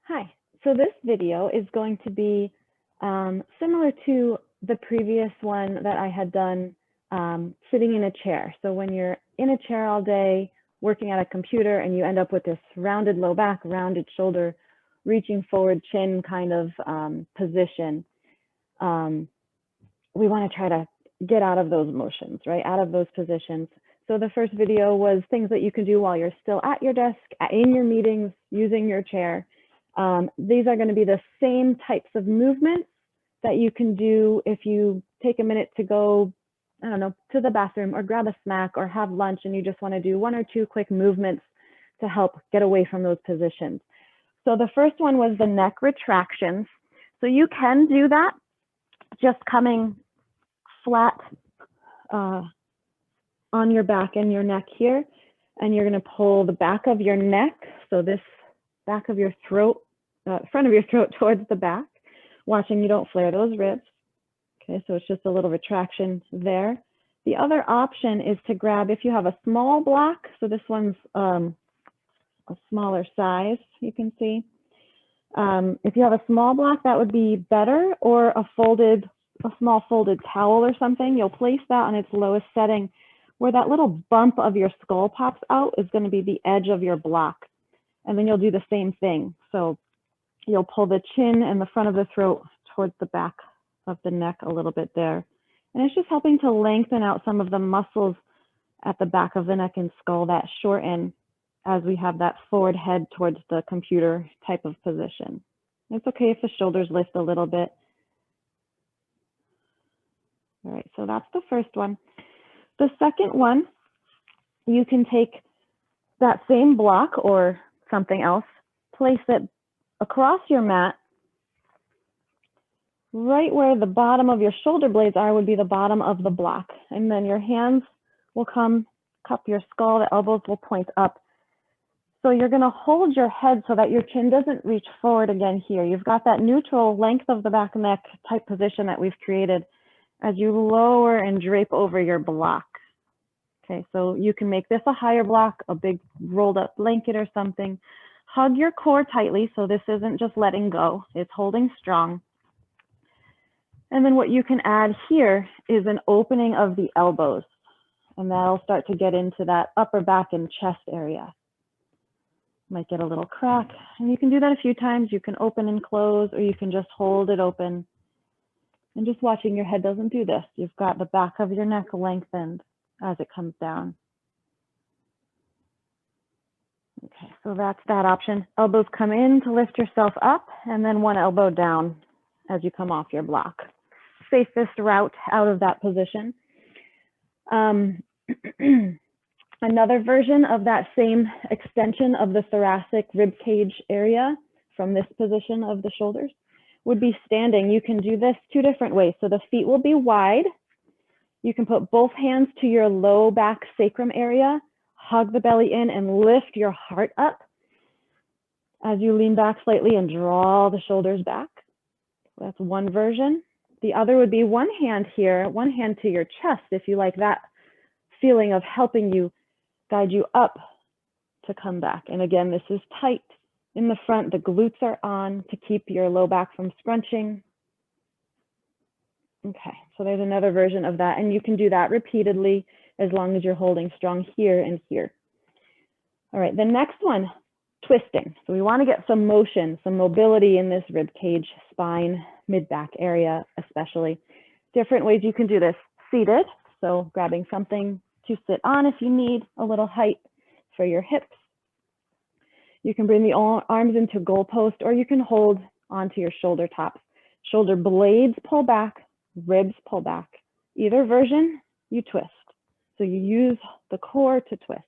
Hi, so this video is going to be similar to the previous one that I had done sitting in a chair. So when you're in a chair all day, working at a computer, and you end up with this rounded low back, rounded shoulder, reaching forward chin kind of position, we want to try to get out of those motions, right? Out of those positions. So the first video was things that you can do while you're still at your desk, in your meetings, using your chair. These are going to be the same types of movements that you can do if you take a minute to go, I don't know, to the bathroom or grab a snack or have lunch and you just want to do one or two quick movements to help get away from those positions. So the first one was the neck retractions. So you can do that just coming flat on your back and your neck here, and you're going to pull the back of your neck, so this back of your throat, front of your throat towards the back, watching you don't flare those ribs. Okay, so it's just a little retraction there. The other option is to grab, if you have a small block, so this one's a smaller size, you can see. If you have a small block, that would be better, or a small folded towel or something. You'll place that on its lowest setting. Where that little bump of your skull pops out is going to be the edge of your block. And then you'll do the same thing. So you'll pull the chin and the front of the throat towards the back of the neck a little bit there. And it's just helping to lengthen out some of the muscles at the back of the neck and skull that shorten as we have that forward head towards the computer type of position. It's okay if the shoulders lift a little bit. All right, so that's the first one. The second one, you can take that same block or something else, place it across your mat. Right where the bottom of your shoulder blades are would be the bottom of the block. And then your hands will come, cup your skull, the elbows will point up. So you're going to hold your head so that your chin doesn't reach forward again here. You've got that neutral length of the back neck type position that we've created as you lower and drape over your block. Okay, so you can make this a higher block, a big rolled up blanket or something. Hug your core tightly, so this isn't just letting go, it's holding strong. And then what you can add here is an opening of the elbows, and that'll start to get into that upper back and chest area. Might get a little crack, and you can do that a few times. You can open and close, or you can just hold it open. And just watching your head doesn't do this. You've got the back of your neck lengthened as it comes down. Okay, so that's that option. Elbows come in to lift yourself up, and then one elbow down as you come off your block. Safest route out of that position. Another version of that same extension of the thoracic rib cage area from this position of the shoulders would be standing. You can do this two different ways. So the feet will be wide. You can put both hands to your low back sacrum area, hug the belly in and lift your heart up as you lean back slightly and draw the shoulders back. That's one version. The other would be one hand here, one hand to your chest if you like that feeling of helping you guide you up to come back. And again, this is tight in the front. The glutes are on to keep your low back from scrunching. Okay, so there's another version of that, and you can do that repeatedly as long as you're holding strong here and here. All right, the next one, twisting. So we want to get some motion, some mobility in this rib cage, spine, mid-back area especially. Different ways you can do this. Seated, so grabbing something to sit on if you need a little height for your hips. You can bring the arms into goal post, or you can hold onto your shoulder tops. Shoulder blades pull back, ribs pull back. Either version, you twist. So you use the core to twist.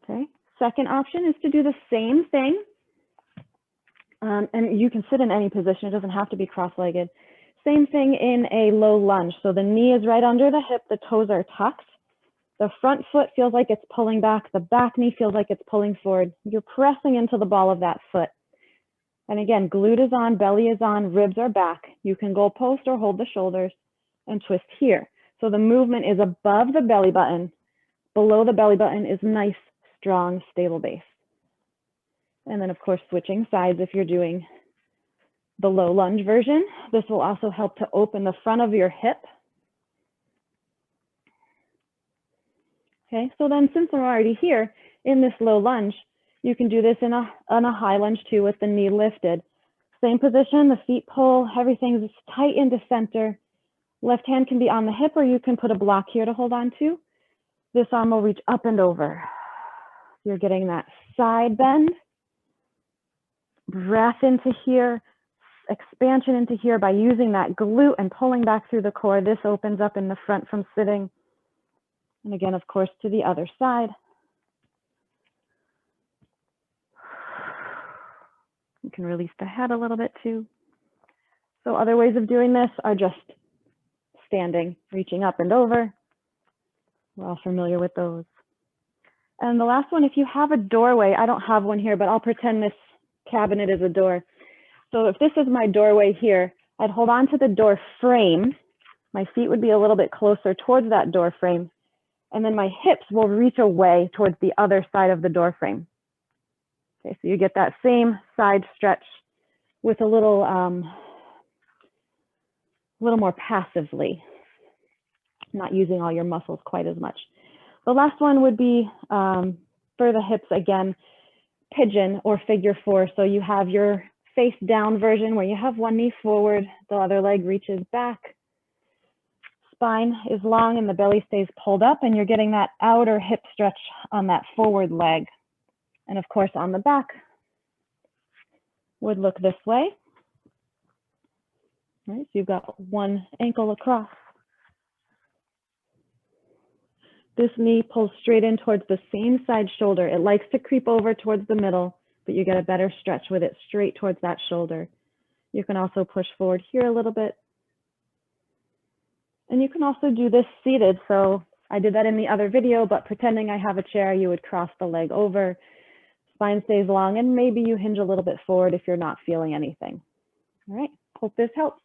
Okay, second option is to do the same thing. And you can sit in any position, it doesn't have to be cross-legged. Same thing in a low lunge. So the knee is right under the hip, the toes are tucked. The front foot feels like it's pulling back, the back knee feels like it's pulling forward. You're pressing into the ball of that foot. And again, glute is on, belly is on, ribs are back. You can go post or hold the shoulders and twist here. So the movement is above the belly button. Below the belly button is nice, strong, stable base. And then of course, switching sides if you're doing the low lunge version. This will also help to open the front of your hip. Okay, so then since we're already here in this low lunge, you can do this on a high lunge too with the knee lifted. Same position, the feet pull, everything's tight into center. Left hand can be on the hip or you can put a block here to hold on to. This arm will reach up and over. You're getting that side bend, breath into here, expansion into here by using that glute and pulling back through the core. This opens up in the front from sitting. And again, of course, to the other side. You can release the head a little bit too. So other ways of doing this are just standing, reaching up and over. We're all familiar with those. And the last one, if you have a doorway, I don't have one here, but I'll pretend this cabinet is a door. So if this is my doorway here, I'd hold on to the door frame. My feet would be a little bit closer towards that door frame. And then my hips will reach away towards the other side of the door frame. Okay, so you get that same side stretch with a little more passively, not using all your muscles quite as much. The last one would be for the hips again, pigeon or figure four. So you have your face down version where you have one knee forward, the other leg reaches back. Spine is long and the belly stays pulled up and you're getting that outer hip stretch on that forward leg. And of course on the back would look this way. All right, so you've got one ankle across. This knee pulls straight in towards the same side shoulder. It likes to creep over towards the middle, but you get a better stretch with it straight towards that shoulder. You can also push forward here a little bit. And you can also do this seated. So I did that in the other video, but pretending I have a chair, you would cross the leg over, spine stays long, and maybe you hinge a little bit forward if you're not feeling anything. All right, hope this helps.